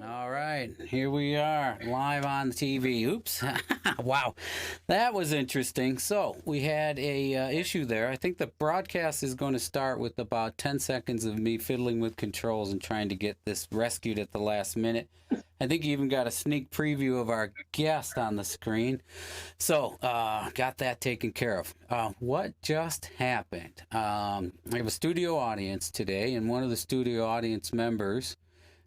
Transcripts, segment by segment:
All right, here we are, live on TV. Oops. Wow, that was interesting. So we had a issue there. I think the broadcast is going to start with about 10 seconds of me fiddling with controls and trying to get this rescued at the last minute. I think you even got a sneak preview of our guest on the screen. So, got that taken care of. What just happened? I have a studio audience today, and one of the studio audience members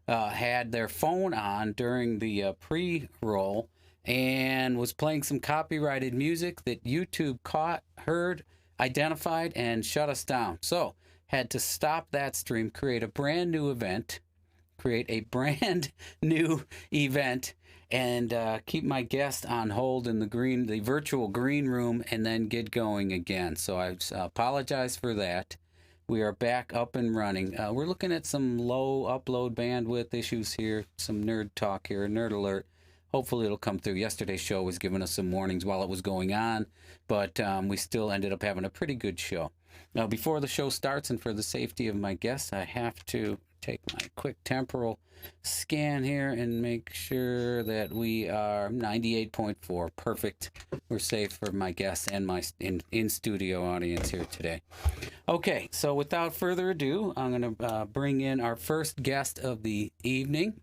had their phone on during the pre-roll and was playing some copyrighted music that YouTube caught, heard, identified, and shut us down. So, had to stop that stream, create a brand new event, and keep my guest on hold in the virtual green room, and then get going again. So I apologize for that. We are back up and running. We're looking at some low upload bandwidth issues here, some nerd talk here, nerd alert. Hopefully it'll come through. Yesterday's show was giving us some warnings while it was going on, but we still ended up having a pretty good show. Now, before the show starts, and for the safety of my guests, I have to take my quick temporal scan here and make sure that we are 98.4. Perfect. We're safe for my guests and my in-studio audience here today. Okay, so without further ado, I'm going to bring in our first guest of the evening.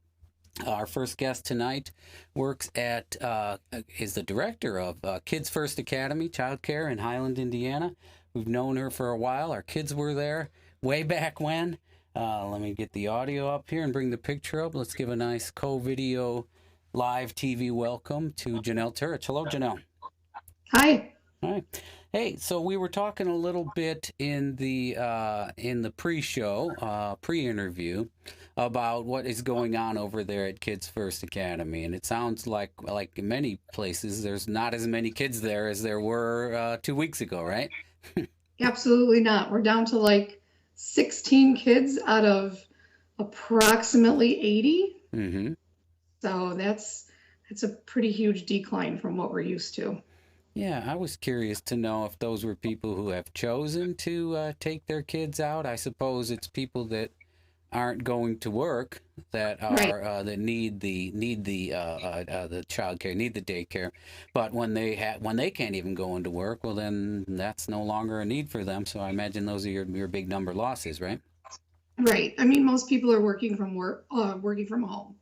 Our first guest tonight works at, is the director of Kids First Academy Childcare in Highland, Indiana. We've known her for a while. Our kids were there way back when. Let me get the audio up here and bring the picture up. Let's give a nice co-video live TV welcome to Janelle Turich. Hello, Janelle. Hi. Hi. Hey, so we were talking a little bit in the pre-show, pre-interview, about what is going on over there at Kids First Academy, and it sounds like in many places, there's not as many kids there as there were 2 weeks ago, right? Absolutely not. We're down to like 16 kids out of approximately 80. Mm-hmm. So that's a pretty huge decline from what we're used to. Yeah, I was curious to know if those were people who have chosen to take their kids out. I suppose it's people that aren't going to work that are Right. that need the child care, need the daycare. But when they can't even go into work, well, then that's no longer a need for them. So I imagine those are your big number losses, right? Right. I mean, most people are working from home.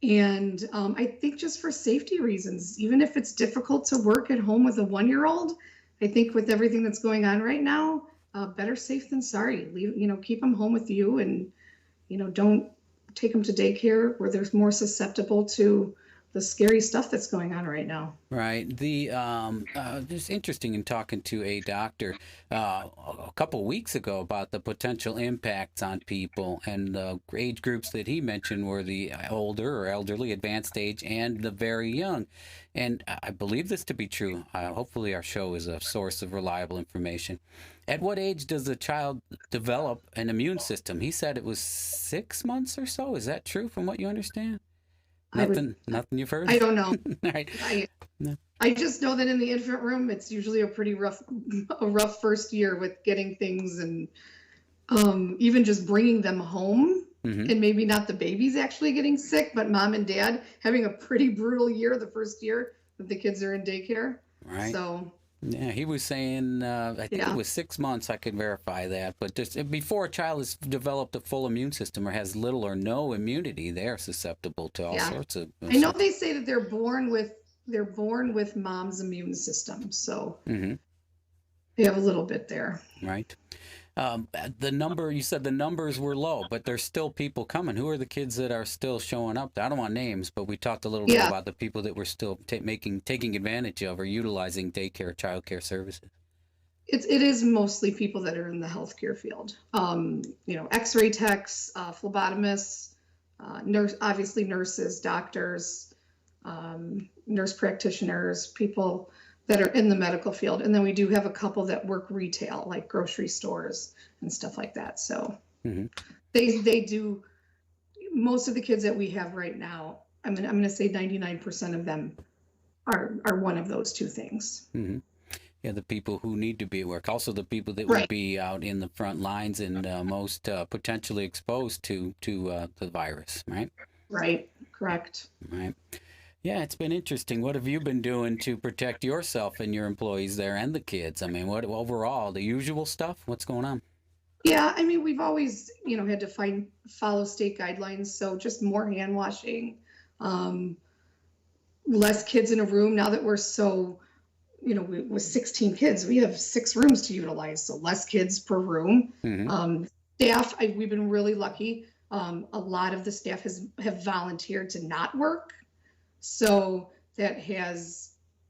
And I think just for safety reasons, even if it's difficult to work at home with a 1-year-old, I think with everything that's going on right now, better safe than sorry. Keep them home with you, and don't take them to daycare where they're more susceptible to the scary stuff that's going on right now. Right. The It's interesting in talking to a doctor a couple weeks ago about the potential impacts on people, and the age groups that he mentioned were the older or elderly, advanced age, and the very young. And I believe this to be true. Hopefully, our show is a source of reliable information. At what age does a child develop an immune system? He said it was 6 months or so. Is that true from what you understand? I would, Nothing you've heard? I don't know. Right. I No. I just know that in the infant room, it's usually a rough first year with getting things, and even just bringing them home, Hmm. and maybe not the babies actually getting sick, but mom and dad having a pretty brutal year the first year that the kids are in daycare. Right. So Yeah, he was saying, I think it yeah, was 6 months. I could verify that. But just before a child has developed a full immune system or has little or no immunity, they are susceptible to all yeah. sorts of I know they say that they're born with mom's immune system, so Hmm. they have a little bit there. Right. You said the numbers were low, but there's still people coming. Who are the kids that are still showing up? I don't want names, but we talked a little bit Yeah, about the people that were still taking advantage of or utilizing daycare, childcare services. it is mostly people that are in the healthcare field. X-ray techs, phlebotomists, obviously nurses, doctors, nurse practitioners, people that are in the medical field. And then we do have a couple that work retail, like grocery stores and stuff like that. So Hmm. they do. Most of the kids that we have right now, I'm going to say 99% of them are one of those two things. Hmm. Yeah, the people who need to be at work, also the people that would Right. be out in the front lines and most potentially exposed to the virus, right? Right. Correct. Right. Yeah, it's been interesting. What have you been doing to protect yourself and your employees there and the kids? I mean, what overall, the usual stuff? What's going on? Yeah, I mean, we've always, had to follow state guidelines. So just more hand washing, um, less kids in a room. Now that we're so, with 16 kids, we have 6 rooms to utilize. So less kids per room. Hmm. Staff, we've been really lucky. A lot of the staff have volunteered to not work. So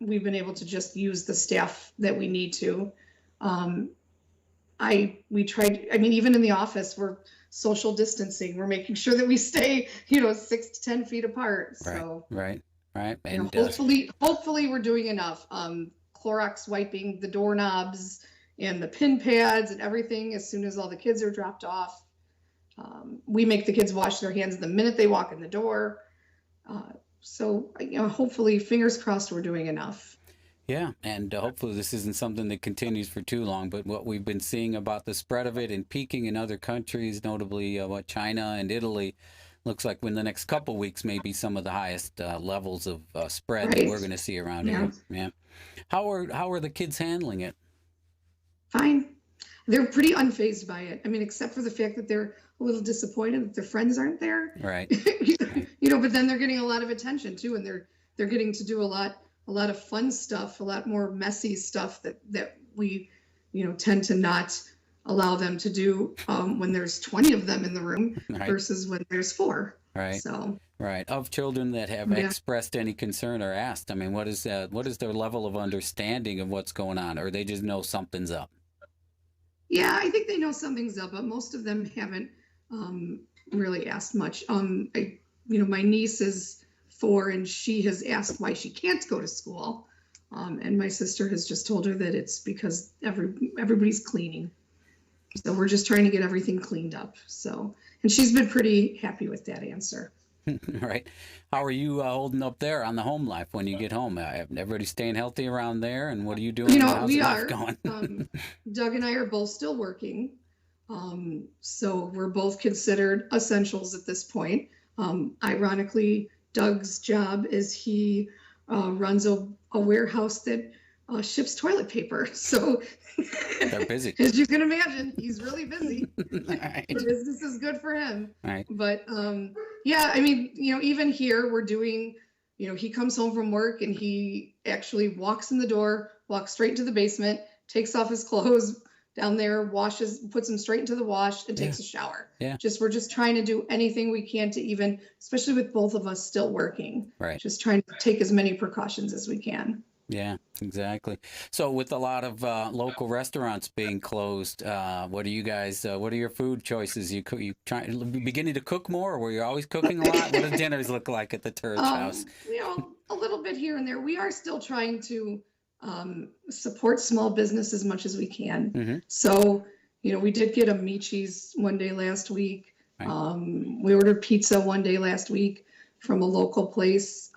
we've been able to just use the staff that we need to. Um, we tried, I mean, even in the office, we're social distancing. We're making sure that we stay, 6 to 10 feet apart. Right, So, right. And hopefully we're doing enough. Clorox wiping the doorknobs and the pin pads and everything as soon as all the kids are dropped off. We make the kids wash their hands the minute they walk in the door. So, hopefully, fingers crossed, we're doing enough. yeah, and hopefully this isn't something that continues for too long. But what we've been seeing about the spread of it and peaking in other countries, notably China and Italy, looks like in the next couple weeks, maybe some of the highest levels of spread that Right. we're going to see around Yeah. here. Yeah. How are the kids handling it? Fine. They're pretty unfazed by it. I mean, except for the fact that they're a little disappointed that their friends aren't there. Right. But then they're getting a lot of attention too, and they're getting to do a lot of fun stuff, a lot more messy stuff that we, tend to not allow them to do when there's 20 of them in the room Right. versus when there's 4. Right. So, Right. Of children that have Yeah. expressed any concern or asked, I mean, what is their level of understanding of what's going on, or they just know something's up? yeah, I think they know something's up, but most of them haven't really asked much. My niece is 4, and she has asked why she can't go to school, and my sister has just told her that it's because everybody's cleaning. So we're just trying to get everything cleaned up. So, and she's been pretty happy with that answer. Right. How are you holding up there on the home life when you get home? Everybody staying healthy around there, and what are you doing? How's We life are. going? Doug and I are both still working. So we're both considered essentials at this point. Ironically, Doug's job is he runs a warehouse that ships toilet paper. So They're busy. as you can imagine, he's really busy. Right. The business is good for him. Right. But yeah, I mean, even here we're doing, he comes home from work and he actually walks in the door, walks straight into the basement, takes off his clothes down there, washes, puts them straight into the wash, and takes a shower. Yeah. We're just trying to do anything we can to even, especially with both of us still working, Right. just trying to take as many precautions as we can. Yeah, exactly. So with a lot of local restaurants being closed, what are you guys? What are your food choices? You beginning to cook more, or were you always cooking a lot? What do dinners look like at the Turge house? A little bit here and there. We are still trying to support small business as much as we can. Mhm. So, we did get a Michi's one day last week. Right. We ordered pizza one day last week from a local place.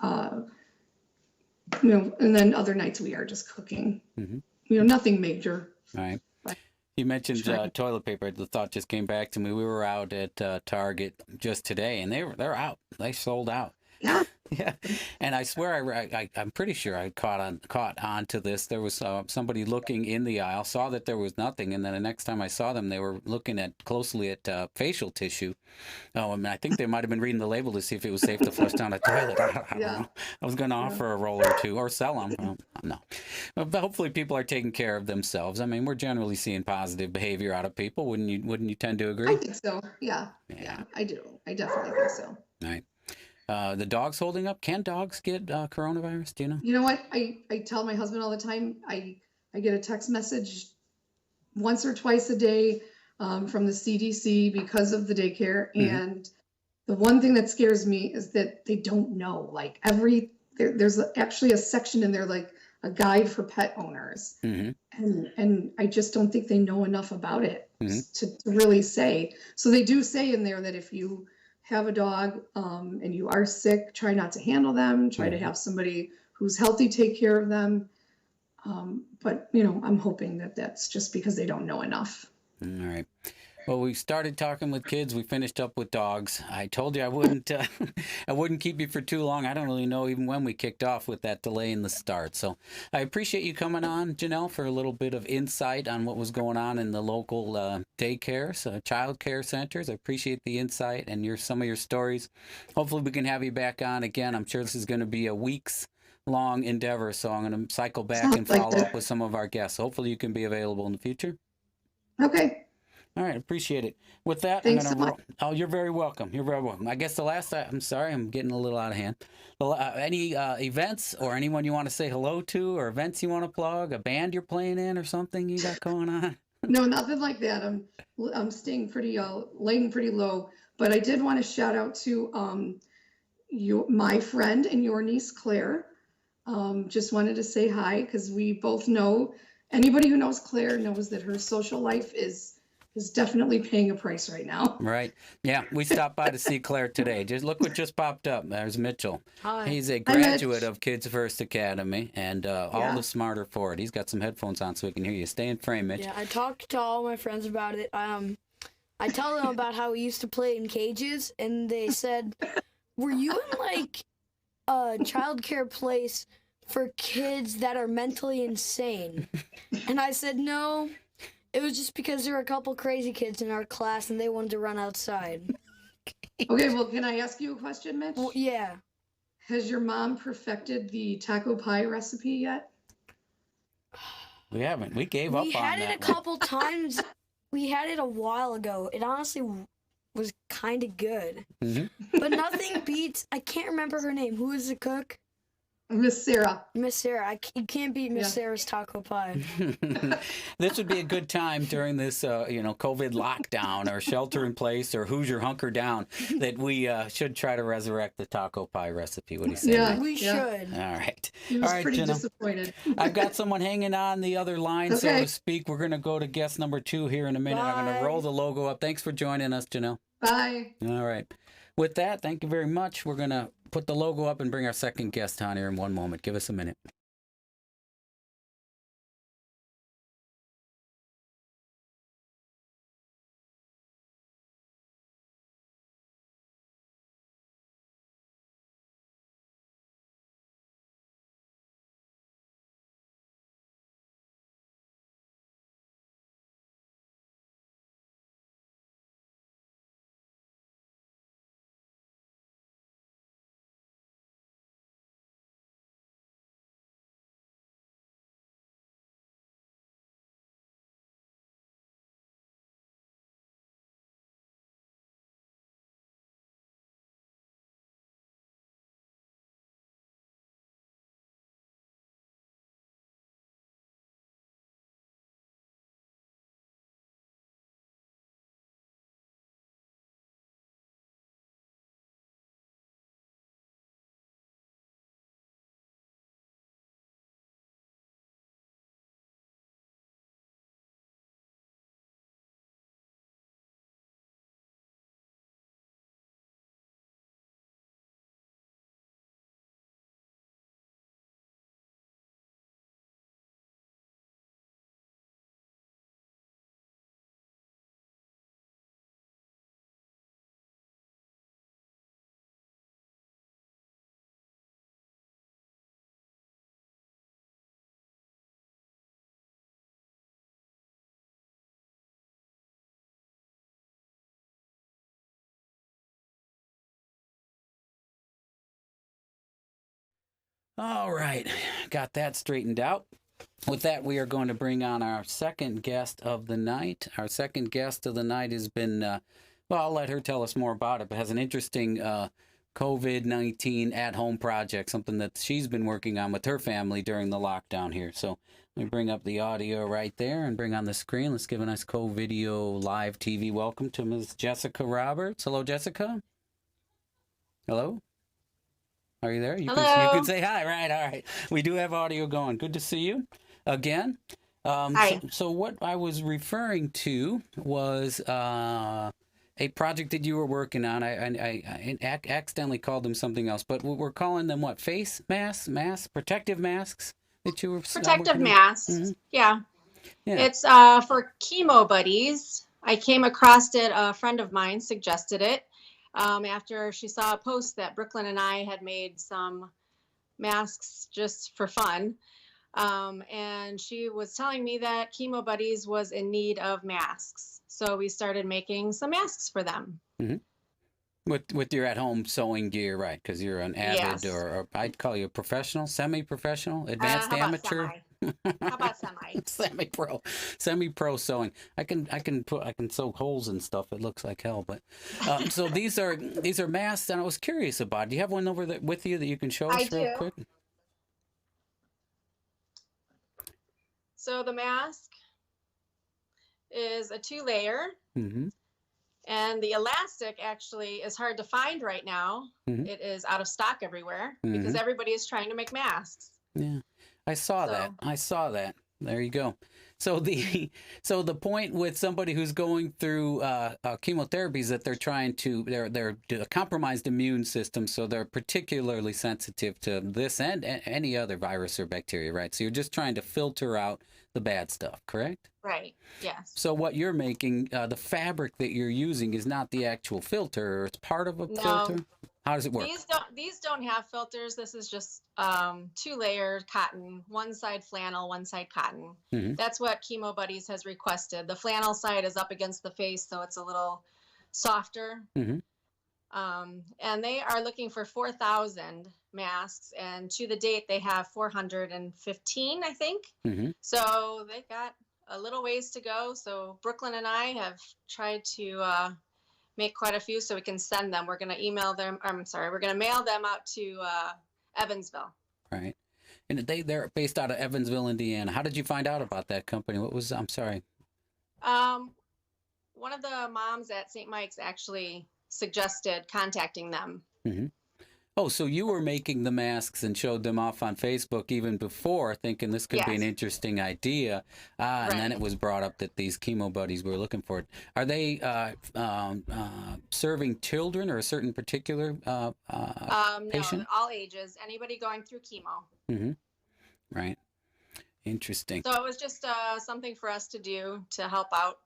And then other nights we are just cooking. Mhm. Nothing major. Right. But You mentioned trying. toilet paper. The thought just came back to me. We were out at Target just today, and they're out. They sold out. Yeah. Yeah, and I swear I'm pretty sure I caught on to this. There was somebody looking in the aisle, saw that there was nothing, and then the next time I saw them, they were looking closely at facial tissue. Oh, I mean, I think they might have been reading the label to see if it was safe to flush down a toilet. I don't Yeah. know. I was going to offer a roll or two or sell them. No, but hopefully people are taking care of themselves. I mean, we're generally seeing positive behavior out of people. Wouldn't you tend to I agree? think so. Yeah. Yeah. Yeah, I do. I definitely think so. Right. The dog's holding up. Can dogs get coronavirus? Do you know? You know what? I tell my husband all the time, I get a text message once or twice a day from the CDC because of the daycare. Mhm. And the one thing that scares me is that they don't know. Like there's actually a section in there, like a guide for pet owners. Hmm. And I just don't think they know enough about it Mhm. to really say. So they do say in there that if you have a dog and you are sick, try not to handle them, try to Mhm. have somebody who's healthy take care of them. But I'm hoping that that's just because they don't know enough. All right. Well, we started talking with kids. We finished up with dogs. I told you I wouldn't. I wouldn't keep you for too long. I don't really know even when we kicked off with that delay in the start. So I appreciate you coming on, Janelle, for a little bit of insight on what was going on in the local daycares, child care centers. I appreciate the insight and some of your stories. Hopefully, we can have you back on again. I'm sure this is going to be a weeks long endeavor. So I'm going to cycle back Sounds and like follow it. up with some of our guests. Hopefully, you can be available in the future. Okay. All right, appreciate it. With that, Thanks I'm so gonna much. roll. Oh, you're very welcome. You're very welcome. I guess I'm sorry, I'm getting a little out of hand. Any events or anyone you want to say hello to, or events you want to plug, a band you're playing in, or something you got going on? No, nothing like that. I'm staying pretty laying pretty low. But I did want to shout out to my friend and your niece Claire. Just wanted to say hi because we both know anybody who knows Claire knows that her social life is definitely paying a price right now. Right. Yeah, we stopped by to see Claire today. Just look what just popped up. There's Mitchell. Hi. He's a Hi, Mitch. graduate of Kids First Academy, and all Yeah. the smarter for it. He's got some headphones on so he can hear you. Stay in frame, Mitch. Yeah, I talked to all my friends about it. I tell them about how we used to play in cages, and they said, "Were you in like a childcare place for kids that are mentally insane?" And I said, "No. It was just because there were a couple crazy kids in our class, and they wanted to run outside." Okay, well, can I ask you a question, Mitch? Well, yeah. Has your mom perfected the taco pie recipe yet? We haven't. We gave up We on had that it a one. couple times. We had it a while ago. It honestly was kind of good. Mhm. But nothing beats, I can't remember her name. Who is the cook? Miss Sarah. Miss Sarah. You can't beat Miss Yeah. Sarah's taco pie. This would be a good time during this, COVID lockdown or shelter in place or Hoosier hunker down that we should try to resurrect the taco pie recipe. What do you say? Yeah. Mike? We Yeah. should. All right. He was All right, pretty Jenna. disappointed. I've got someone hanging on the other line, so Okay. to speak. We're going to go to guest number 2 here in a minute. I'm going to Bye. roll the logo up. Thanks for joining us, Janelle. Bye. All right. With that, thank you very much. We're going to put the logo up and bring our second guest on here in one moment. Give us a minute. All right. Got that straightened out. With that, we are going to bring on our second guest of the night. Our second guest of the night has been, well, I'll let her tell us more about it, but has an interesting COVID-19 at-home project, something that she's been working on with her family during the lockdown here. So let me bring up the audio right there and bring on the screen. Let's give a nice co-video live TV welcome to Ms. Jessica Roberts. Hello, Jessica. Hello. Are you there? You Hello. can say hi. Right. All right. We do have audio going. Good to see you again. Hi. So what I was referring to was a project that you were working on. I accidentally called them something else, but we're calling them what? Face masks, protective masks that you were Protective working on? masks. Mhm. Yeah. Yeah. It's for chemo buddies. I came across it. A friend of mine suggested it after she saw a post that Brooklyn and I had made some masks just for fun. And she was telling me that Chemo Buddies was in need of masks. So we started making some masks for them. Hmm. With your at-home sewing gear, right? Because you're an avid, Yes. or I'd call you a professional, semi-professional, advanced How about amateur, semi? How about semi? semi-pro sewing. I can sew holes and stuff. It looks like hell, but so these are masks, and I was curious about. Do you have one over there with you that you can show us I real do. quick? So the mask is a 2-layer. Mm-hmm. And the elastic actually is hard to find right now. Mhm. It is out of stock everywhere because everybody is trying to make masks. Yeah, I saw that. I saw that. There you go. So the point with somebody who's going through chemotherapy is that they're trying to they're a compromised immune system, so they're particularly sensitive to this and any other virus or bacteria, right? So you're just trying to filter out the bad stuff, correct? Right. Yes. So what you're making, the fabric that you're using is not the actual filter, or it's part of a filter? How does it work? These don't have filters. This is just 2-layer cotton, one side flannel, one side cotton. Mhm. That's what Chemo Buddies has requested. The flannel side is up against the face, so it's a little softer. Mhm. And they are looking for 4,000 masks, and to the date they have 415, I think. Mm-hmm. So they've got a little ways to go. So Brooklyn and I have tried to make quite a few so we can send them. We're going to email them. We're going to mail them out to Evansville. Right. And they're based out of Evansville, Indiana. How did you find out about that company? I'm sorry. One of the moms at St. Mike's actually suggested contacting them. Mm-hmm. Oh, so you were making the masks and showed them off on Facebook even before, thinking this could be an interesting idea. And then it was brought up that these Chemo Buddies were looking for it. Are they serving children or a certain particular patient? No, all ages. Anybody going through chemo. Mm-hmm. Right. Interesting. So it was just something for us to do to help out.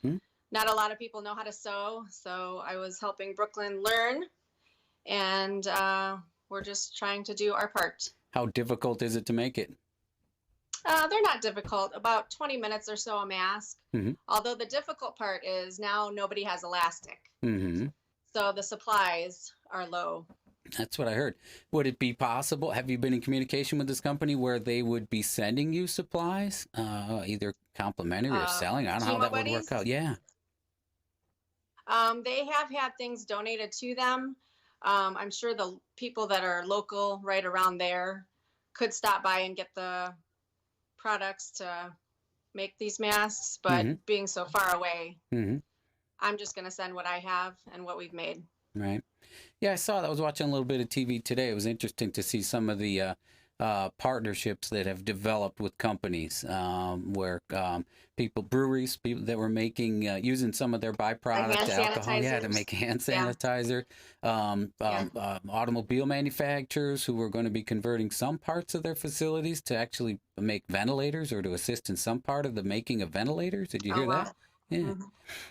Hmm? Not a lot of people know how to sew, so I was helping Brooklyn learn. And we're just trying to do our part. How difficult is it to make it? They're not difficult. About 20 minutes or so a mask. Mm-hmm. Although the difficult part is now nobody has elastic. Mm-hmm. So the supplies are low. That's what I heard. Would it be possible? Have you been in communication with this company where they would be sending you supplies, either complimentary or selling? I don't know how that would work out. Yeah. They have had things donated to them. I'm sure the people that are local right around there could stop by and get the products to make these masks, but being so far away, I'm just going to send what I have and what we've made. Right. Yeah, I saw that. I was watching a little bit of TV today. It was interesting to see some of the partnerships that have developed with companies where breweries that were making, using some of their byproduct alcohol, to make hand sanitizer, automobile manufacturers who were going to be converting some parts of their facilities to actually make ventilators or to assist in some part of the making of ventilators. Did you hear that? Yeah. Mm-hmm.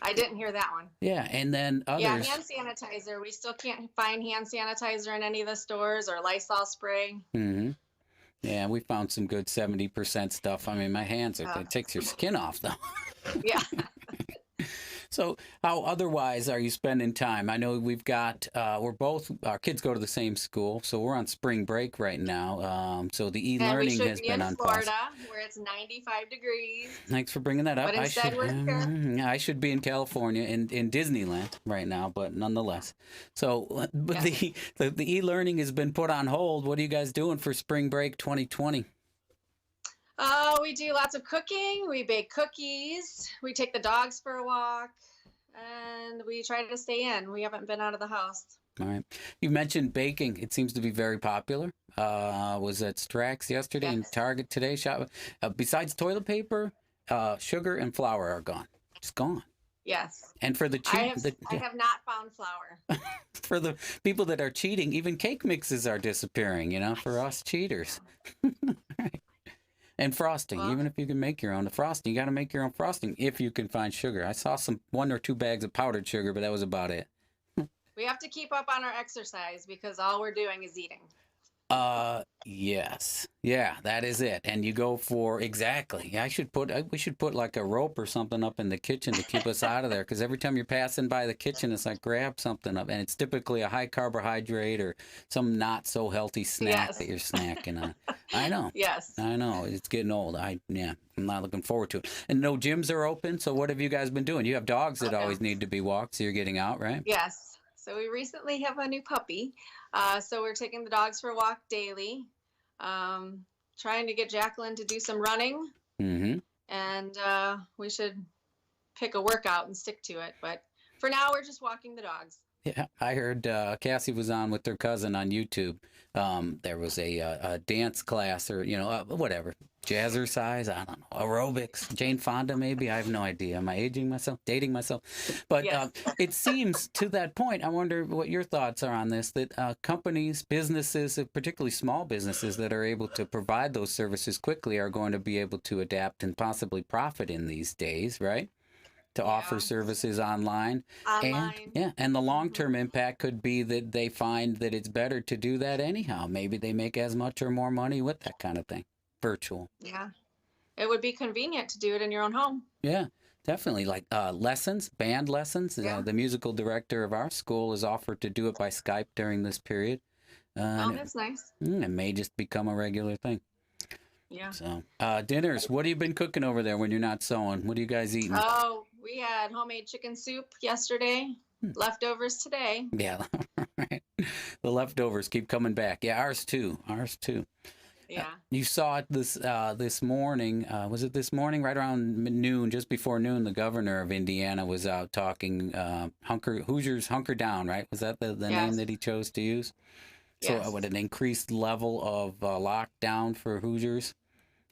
I didn't hear that one. Yeah, and then others. Yeah, hand sanitizer. We still can't find hand sanitizer in any of the stores or Lysol spray. Mm-hmm. Yeah, we found some good 70% stuff. I mean, my hands it takes your skin off, though. Yeah. So how otherwise are you spending time? I know we've got, our kids go to the same school, so we're on spring break right now. So the e-learning has been on pause. And we should be in Florida, where it's 95 degrees. Thanks for bringing that up. But instead we're here. I should be in California, in Disneyland right now, but nonetheless. So but the e-learning has been put on hold. What are you guys doing for spring break 2020? We do lots of cooking. We bake cookies. We take the dogs for a walk, and we try to stay in. We haven't been out of the house. All right. You mentioned baking. It seems to be very popular. Was at Strax yesterday and Target today. Besides toilet paper, sugar and flour are gone. It's gone. Yes. And for the I have not found flour. For the people that are cheating, even cake mixes are disappearing, for us cheaters. Right. And frosting, Well- even if you can make your own, the frosting, you got to make your own frosting if you can find sugar. I saw some 1 or 2 bags of powdered sugar, but that was about it. We have to keep up on our exercise because all we're doing is eating. Yes. Yeah, that is it. And you go for exactly. We should put like a rope or something up in the kitchen to keep us out of there. Because every time you're passing by the kitchen, it's like grab something up, and it's typically a high carbohydrate or some not so healthy snack Yes. that you're snacking on. I know. Yes. I know. It's getting old. I'm not looking forward to it. And no gyms are open. So what have you guys been doing? You have dogs that Okay. always need to be walked, so you're getting out, right? Yes. So we recently have a new puppy. So we're taking the dogs for a walk daily. Trying to get Jacqueline to do some running, Mm-hmm. and we should pick a workout and stick to it. But for now, we're just walking the dogs. Yeah, I heard Cassie was on with her cousin on YouTube. There was a dance class or, whatever, jazzercise, I don't know, aerobics, Jane Fonda maybe, I have no idea. Am I aging myself, dating myself? But Yes. it seems to that point, I wonder what your thoughts are on this, that companies, businesses, particularly small businesses that are able to provide those services quickly are going to be able to adapt and possibly profit in these days, right? To offer Yeah. services online. Online. And the long-term impact could be that they find that it's better to do that anyhow. Maybe they make as much or more money with that kind of thing. Virtual. Yeah. It would be convenient to do it in your own home. Yeah, definitely. Like lessons, band lessons. Yeah. The musical director of our school has offered to do it by Skype during this period. Oh, And that's nice. it may just become a regular thing. Yeah. So, dinners. What have you been cooking over there when you're not sewing? What are you guys eating? Oh, we had homemade chicken soup yesterday. Leftovers today. Yeah, right. The leftovers keep coming back. Yeah, ours too. Ours too. Yeah. You saw it this morning. Was it this morning? Right around noon, just before noon, the governor of Indiana was out talking. Hoosiers hunker down, right? Was that the name Yes. that he chose to use? So, Yes. with an increased level of lockdown for Hoosiers.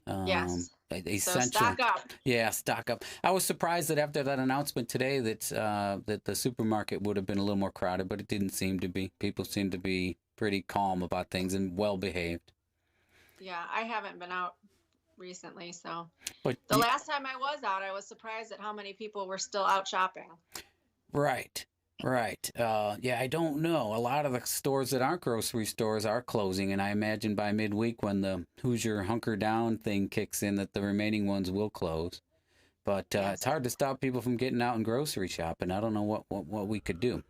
Yes. So Essential. stock up. Yeah, stock up. I was surprised that after that announcement today that the supermarket would have been a little more crowded, but it didn't seem to be. People seem to be pretty calm about things and well behaved. Yeah, I haven't been out recently, so But the last time I was out, I was surprised at how many people were still out shopping. Right. Yeah, I don't know. A lot of the stores that aren't grocery stores are closing, and I imagine by midweek when the Hoosier hunker down thing kicks in that the remaining ones will close. But Yes. it's hard to stop people from getting out and grocery shopping. I don't know what we could do.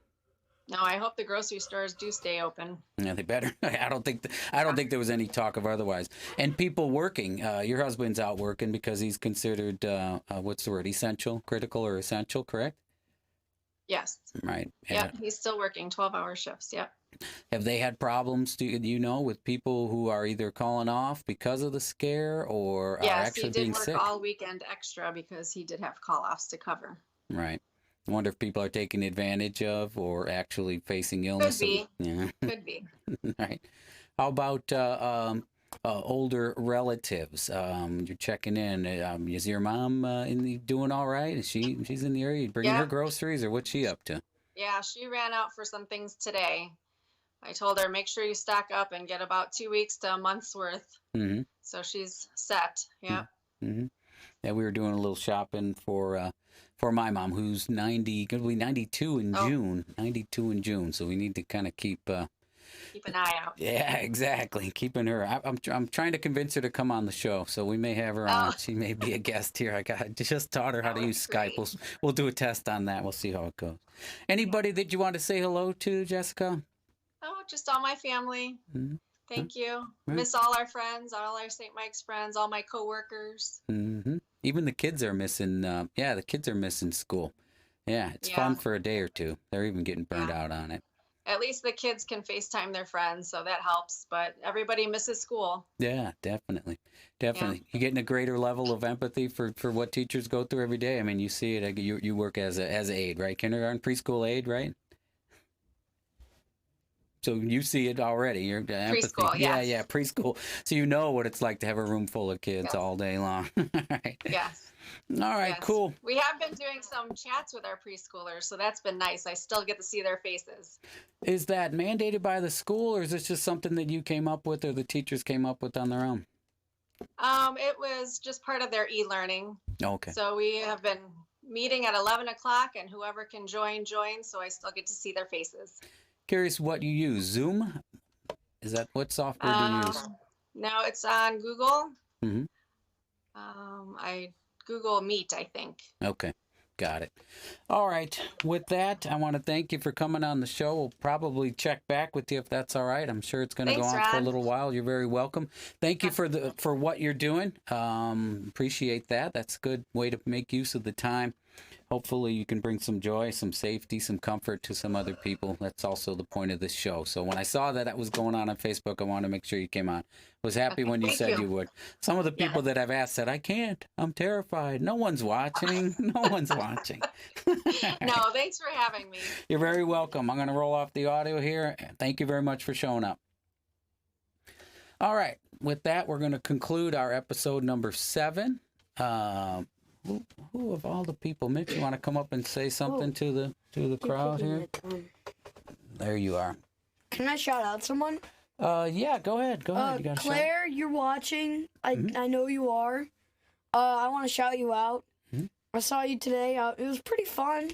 No, I hope the grocery stores do stay open. Yeah, they better. I don't think there was any talk of otherwise. And people working. Your husband's out working because he's considered what's the word? Essential, critical, or essential? Correct? Yes. Right. Yep. He's still working 12-hour shifts. Yep. Have they had problems? Do you know with people who are either calling off because of the scare or are Yes, actually he did being work sick? all weekend extra because he did have call-offs to cover. Right. I wonder if people are taking advantage of or actually facing illness. be. Yeah. Could be. Right. How about older relatives? You're checking in. Is your mom doing all right? She's in the area? You bringing her Yeah. groceries, or what's she up to? Yeah, she ran out for some things today. I told her, make sure you stock up and get about 2 weeks to a month's worth. Mm-hmm. So she's set. Yeah. Mm-hmm. Yeah, we were doing a little shopping for my mom, who's 90, gonna be 92 in Oh. June. 92 in June. So we need to kind of keep. Keep an eye out. Yeah, exactly. Keeping her. I'm trying to convince her to come on the show, so we may have her on. Oh. She may be a guest here. I just taught her how That to was use Skype. great. We'll do a test on that. We'll see how it goes. Anybody that you want to say hello to, Jessica? Oh, just all my family. Mhm. Thank you. Right. Miss all our friends, all our St. Mike's friends, all my coworkers. Mm-hmm. Even the kids are missing. The kids are missing school. Yeah, it's fun Yeah. for a day or two. They're even getting burned Yeah. out on it. At least the kids can FaceTime their friends, so that helps. But everybody misses school. Yeah, definitely. You're getting a greater level of empathy for what teachers go through every day. I mean, you see it. You work as a aide, right? Kindergarten, preschool aide, right? So you see it already. You're empathy. Preschool, yes. Yeah, preschool. So you know what it's like to have a room full of kids Yes. all day long. Right. Yes. All right, Yes. cool. We have been doing some chats with our preschoolers, so that's been nice. I still get to see their faces. Is that mandated by the school, or is this just something that you came up with or the teachers came up with on their own? It was just part of their e-learning. Okay. So we have been meeting at 11 o'clock, and whoever can join, join. So I still get to see their faces. Curious what you use. Zoom? Is that what software do you use? No, it's on Google. Mhm. I Google Meet, I think. Okay. Got it. All right. With that, I want to thank you for coming on the show. We'll probably check back with you if that's all right. I'm sure it's going to go Thanks, on for a Rod. little while. You're very welcome. Thank you for what you're doing. Appreciate that. That's a good way to make use of the time. Hopefully you can bring some joy, some safety, some comfort to some other people. That's also the point of this show. So when I saw that was going on Facebook, I wanted to make sure you came on. Was happy Okay, when you thank said you. you would. Some of the people that I've asked said, I can't. I'm terrified. No one's watching. No one's watching. No, thanks for having me. You're very welcome. I'm going to roll off the audio here. Thank you very much for showing up. All right. With that, we're going to conclude our episode number 7. Who of all the people, Mitch, you want to come up and say something to the crowd here? There you are. Can I shout out someone? Yeah, go ahead. Go ahead. You got a shout? Claire, you're watching. I Mhm. I know you are. I want to shout you out. Mhm. I saw you today. It was pretty fun.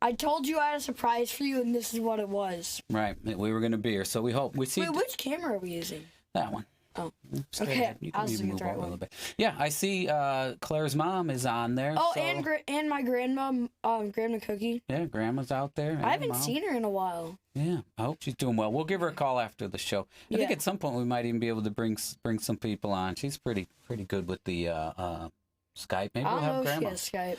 I told you I had a surprise for you, and this is what it was. Right. We were going to be here, so we hope. We see Wait, which camera are we using? that one. Oh. Straight Okay, ahead. You I can was even thinking move the right over a one. little bit. Yeah, I see Claire's mom is on there. Oh, so, and my grandma, Grandma Cookie. yeah, Grandma's out there. and I haven't Mom. seen her in a while. Yeah, I hope she's doing well. We'll give her a call after the show. I think Yeah. at some point we might even be able to bring some people on. She's pretty good with the Skype. Maybe I we'll don't have know if she Grandma. has Skype.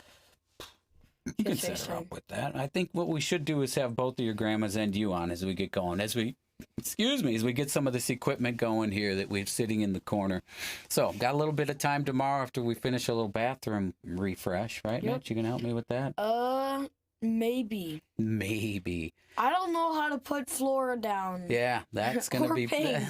You can Should set her FaceTime. up with that. I think what we should do is have both of your grandmas and you on as we get going. As we get some of this equipment going here that we're sitting in the corner. So, got a little bit of time tomorrow after we finish a little bathroom refresh, right, Yep. Mitch? You can help me with that? Maybe. Maybe. I don't know how to put Flora down. Yeah, that's going to Or be, paint.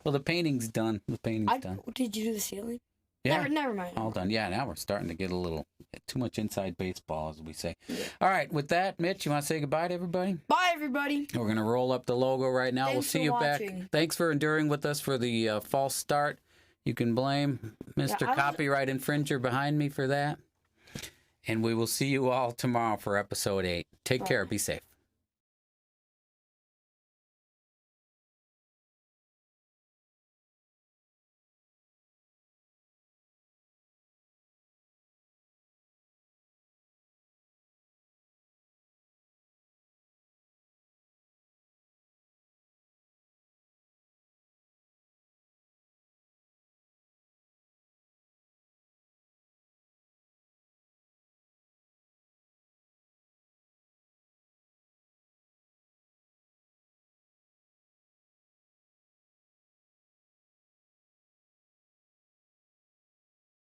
well, the painting's done. The painting's done. Did you do the ceiling? Yeah. Never mind. All done. Yeah, now we're starting to get a little too much inside baseball, as we say. Yeah. All right, with that, Mitch, you want to say goodbye to everybody? Bye, everybody. We're going to roll up the logo right now. We'll Thanks see for you watching. back. Thanks for enduring with us for the false start. You can blame Mr. I was- Copyright Infringer behind me for that. And we will see you all tomorrow for episode 8. Take care. Be safe.